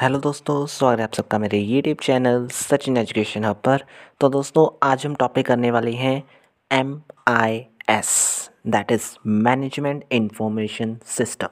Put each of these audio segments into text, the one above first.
Hello दोस्तों, स्वागत है आप सबका मेरे YouTube channel Sachin education hub पर। तो दोस्तों, आज हम टॉपिक करने वाले हैं MIS, that is management information system.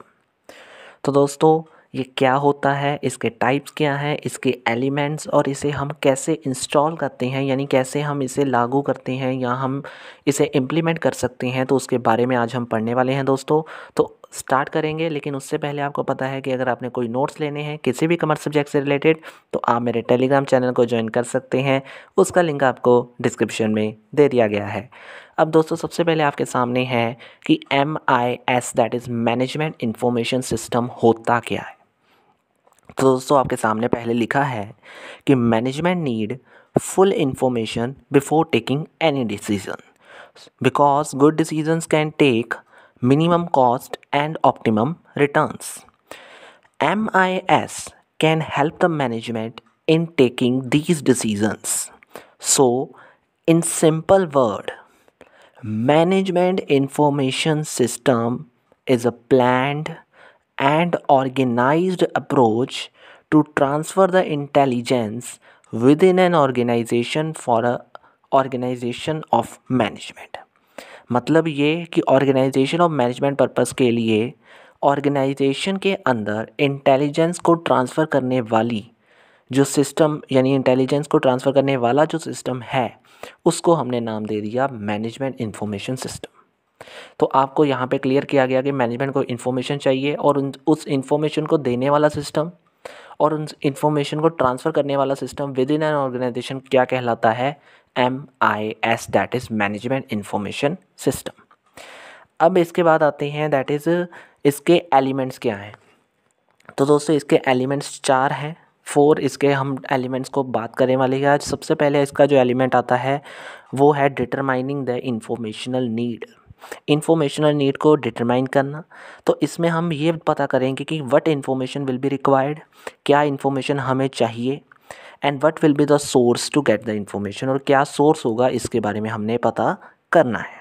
तो दोस्तों, ये क्या होता है, इसके टाइप्स क्या हैं, इसके एलिमेंट्स और इसे हम कैसे इंस्टॉल करते हैं, यानी कैसे हम इसे लागू करते हैं या हम इसे इम्प्लीमेंट कर सकते हैं, तो उसके बारे में आज हम पढ़ने वाले हैं दोस्तों। तो स्टार्ट करेंगे, लेकिन उससे पहले आपको पता है कि अगर आपने कोई नोट्स लेने हैं किसी भी कॉमर्स सब्जेक्ट से रिलेटेड, तो आप मेरे टेलीग्राम चैनल को ज्वाइन कर सकते हैं। उसका लिंक आपको डिस्क्रिप्शन में दे दिया गया है। अब दोस्तों, सबसे पहले आपके सामने है कि MIS that is management information system होता क्या है। तो दोस्तों, आपके सामने पहले लिखा है कि management need full information before taking any decision because good decisions can take minimum cost and optimum returns. MIS can help the management in taking these decisions. So, in simple word, management information system is a planned and organized approach to transfer the intelligence within an organization for a organization of management. मतलब ये कि organisation of management purpose के लिए organisation के अंदर intelligence को transfer करने वाली जो सिस्टम, यानी इंटेलिजेंस को ट्रांसफ़र करने वाला जो सिस्टम है, उसको हमने नाम दे दिया मैनेजमेंट इंफॉर्मेशन सिस्टम। तो आपको यहाँ पे क्लियर किया गया कि मैनेजमेंट को इन्फॉर्मेशन चाहिए और उस इन्फॉर्मेशन को देने वाला सिस्टम और उन इन्फॉर्मेशन को ट्रांसफ़र करने वाला system within an organisation क्या कहलाता है, MIS that is management information system. अब इसके बाद आते हैं दैट इज़ इसके एलिमेंट्स क्या हैं। तो दोस्तों, इसके एलिमेंट्स 4 हैं, 4 इसके हम एलिमेंट्स को बात करने वाले हैं आज। सबसे पहले इसका जो एलिमेंट आता है वो है determining the informational need. Informational need को डिटरमाइन करना, तो इसमें हम ये पता करेंगे कि what information will be required, क्या इन्फॉर्मेशन हमें चाहिए, and what will be the source to get the information, और क्या सोर्स होगा इसके बारे में हमने पता करना है।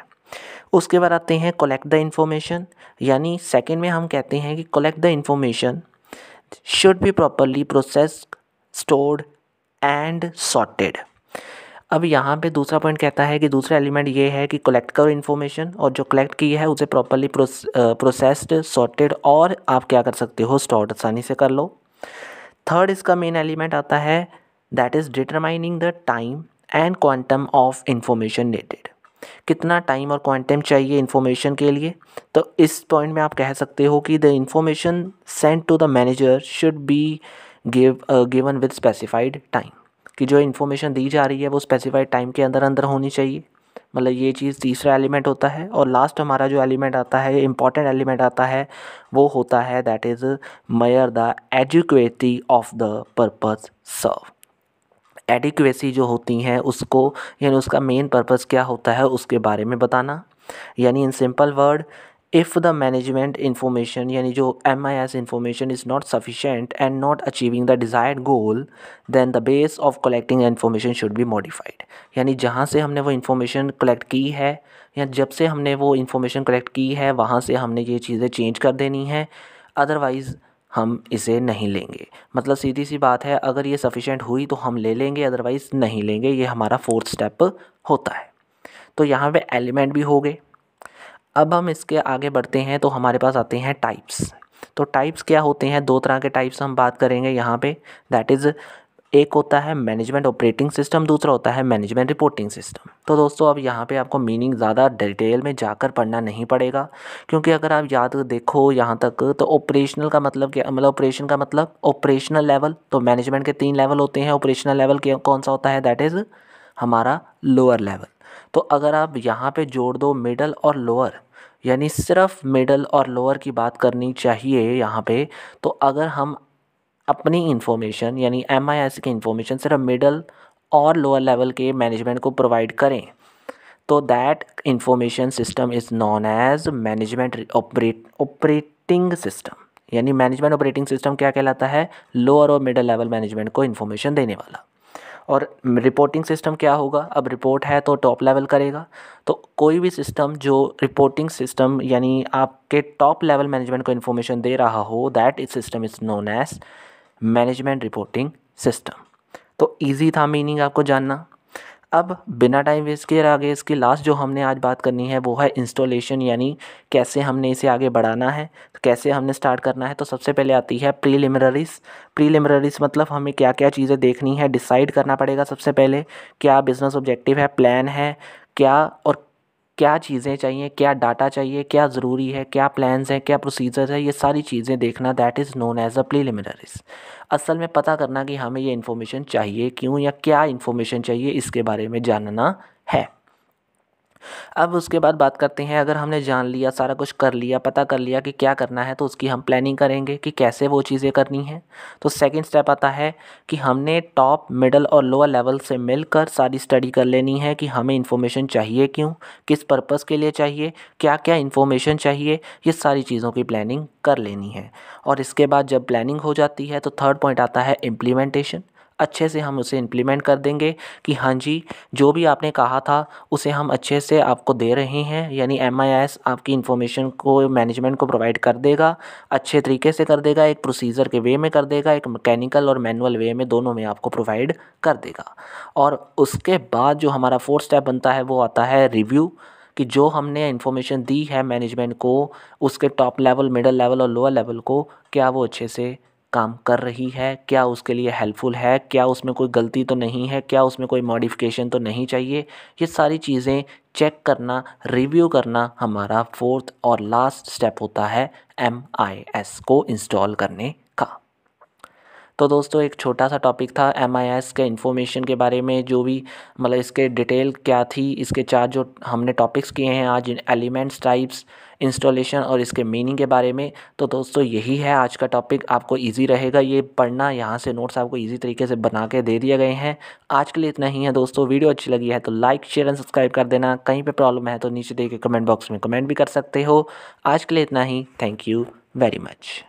उसके बाद आते हैं कलेक्ट द इन्फॉर्मेशन, यानी सेकंड में हम कहते हैं कि collect the information should be properly processed, stored and sorted. अब यहाँ पे दूसरा पॉइंट कहता है कि दूसरा एलिमेंट ये है कि कलेक्ट करो इन्फॉर्मेशन, और जो कलेक्ट की है उसे प्रॉपरली प्रोसेस्ड, सॉर्टेड और आप क्या कर सकते हो, स्टोर्ड आसानी से कर लो। थर्ड इसका मेन एलिमेंट आता है that is determining the time and quantum of information needed. कितना टाइम और क्वांटम चाहिए इन्फॉर्मेशन के लिए, तो इस पॉइंट में आप कह सकते हो कि the information sent to the manager should be given with specified time, कि जो इन्फॉर्मेशन दी जा रही है वो स्पेसिफाइड टाइम के अंदर अंदर होनी चाहिए। मतलब ये चीज़ तीसरा एलिमेंट होता है। और लास्ट हमारा जो एलिमेंट आता है, इम्पॉर्टेंट एलिमेंट आता है, वो होता है that is measure the adequacy of the purpose serve. Adequacy जो होती हैं उसको, यानी उसका मेन पर्पस क्या होता है उसके बारे में बताना। यानी in simple word, if the management information, यानी जो MIS information is not sufficient and not achieving the desired goal, then the base of collecting information should be modified. यानी जहाँ से हमने वो इन्फॉर्मेशन कलेक्ट की है या जब से हमने वो इन्फॉर्मेशन कलेक्ट की है वहाँ से हमने ये चीज़ें चेंज कर देनी है, अदरवाइज़ हम इसे नहीं लेंगे। मतलब सीधी सी बात है, अगर ये सफिशेंट हुई तो हम ले लेंगे, अदरवाइज़ नहीं लेंगे। ये हमारा फोर्थ स्टेप होता है। तो यहाँ पे एलिमेंट भी हो गए। अब हम इसके आगे बढ़ते हैं तो हमारे पास आते हैं टाइप्स। तो टाइप्स क्या होते हैं, 2 तरह के टाइप्स हम बात करेंगे यहाँ पे, दैट इज़ एक होता है मैनेजमेंट ऑपरेटिंग सिस्टम, दूसरा होता है मैनेजमेंट रिपोर्टिंग सिस्टम। तो दोस्तों, अब यहाँ पे आपको मीनिंग ज़्यादा डिटेल में जाकर पढ़ना नहीं पड़ेगा, क्योंकि अगर आप याद देखो यहाँ तक तो ऑपरेशनल का मतलब क्या, मतलब ऑपरेशन का मतलब ऑपरेशनल लेवल। तो मैनेजमेंट के 3 लेवल होते हैं, ऑपरेशनल लेवल कौन सा होता है, दैट इज़ हमारा लोअर लेवल। तो अगर आप यहाँ पे जोड़ दो मिडल और लोअर, यानी सिर्फ मिडल और लोअर की बात करनी चाहिए यहाँ पे, तो अगर हम अपनी इन्फॉर्मेशन यानी MIS की इन्फॉर्मेशन सिर्फ मिडल और लोअर लेवल के मैनेजमेंट को प्रोवाइड करें, तो that information system is known as management operating system. यानी मैनेजमेंट ऑपरेटिंग सिस्टम क्या कहलाता है, लोअर और मिडल लेवल मैनेजमेंट को इन्फॉर्मेशन देने वाला। और रिपोर्टिंग सिस्टम क्या होगा, अब रिपोर्ट है तो टॉप लेवल करेगा। तो कोई भी सिस्टम जो रिपोर्टिंग सिस्टम यानी आपके टॉप लेवल मैनेजमेंट को इन्फॉर्मेशन दे रहा हो, that is system is known as management reporting system. तो ईजी था मीनिंग आपको जानना। अब बिना टाइम वेस्ट किए आगे इसकी लास्ट जो हमने आज बात करनी है वो है इंस्टॉलेशन, यानी कैसे हमने इसे आगे बढ़ाना है, तो कैसे हमने स्टार्ट करना है। तो सबसे पहले आती है प्रीलिमिनरीज। प्रीलिमिनरीज मतलब हमें क्या क्या चीज़ें देखनी है, डिसाइड करना पड़ेगा सबसे पहले क्या बिज़नेस ऑब्जेक्टिव है, प्लान है क्या, और क्या चीज़ें चाहिए, क्या डाटा चाहिए, क्या ज़रूरी है, क्या प्लान्स हैं, क्या प्रोसीजर है, ये सारी चीज़ें देखना, that is known as a preliminaries. असल में पता करना कि हमें ये इन्फॉर्मेशन चाहिए क्यों, या क्या इन्फॉर्मेशन चाहिए इसके बारे में जानना है। अब उसके बाद बात करते हैं, अगर हमने जान लिया, सारा कुछ कर लिया, पता कर लिया कि क्या करना है, तो उसकी हम प्लानिंग करेंगे कि कैसे वो चीज़ें करनी है। तो सेकंड स्टेप आता है कि हमने टॉप, मिडल और लोअर लेवल से मिलकर सारी स्टडी कर लेनी है कि हमें इन्फॉर्मेशन चाहिए क्यों, किस पर्पज़ के लिए चाहिए, क्या क्या इन्फॉर्मेशन चाहिए, ये सारी चीज़ों की प्लानिंग कर लेनी है। और इसके बाद जब प्लानिंग हो जाती है तो थर्ड पॉइंट आता है इम्प्लीमेंटेशन। अच्छे से हम उसे इम्प्लीमेंट कर देंगे कि हाँ जी, जो भी आपने कहा था उसे हम अच्छे से आपको दे रहे हैं, यानी MIS आपकी इन्फॉर्मेशन को, मैनेजमेंट को प्रोवाइड कर देगा, अच्छे तरीके से कर देगा, एक प्रोसीजर के वे में कर देगा, एक मैकेनिकल और मैनुअल वे में, दोनों में आपको प्रोवाइड कर देगा। और उसके बाद जो हमारा फोर्थ स्टेप बनता है वो आता है रिव्यू, कि जो हमने इन्फॉर्मेशन दी है मैनेजमेंट को, उसके टॉप लेवल, मिडल लेवल और लोअर लेवल को, क्या वो अच्छे से काम कर रही है, क्या उसके लिए हेल्पफुल है, क्या उसमें कोई गलती तो नहीं है, क्या उसमें कोई मॉडिफिकेशन तो नहीं चाहिए। ये सारी चीज़ें चेक करना, रिव्यू करना हमारा फोर्थ और लास्ट स्टेप होता है MIS को इंस्टॉल करने का। तो दोस्तों एक छोटा सा टॉपिक था MIS के इन्फॉर्मेशन के बारे में, जो भी मतलब इसके डिटेल क्या थी, इसके चार जो हमने टॉपिक्स किए हैं आज, एलिमेंट्स, टाइप्स, इंस्टॉलेशन और इसके मीनिंग के बारे में। तो दोस्तों यही है आज का टॉपिक, आपको इजी रहेगा ये पढ़ना, यहाँ से नोट्स आपको इजी तरीके से बना के दे दिए गए हैं। आज के लिए इतना ही है दोस्तों। वीडियो अच्छी लगी है तो लाइक, शेयर एंड सब्सक्राइब कर देना। कहीं पे प्रॉब्लम है तो नीचे दे के कमेंट बॉक्स में कमेंट भी कर सकते हो। आज के लिए इतना ही। Thank you very much.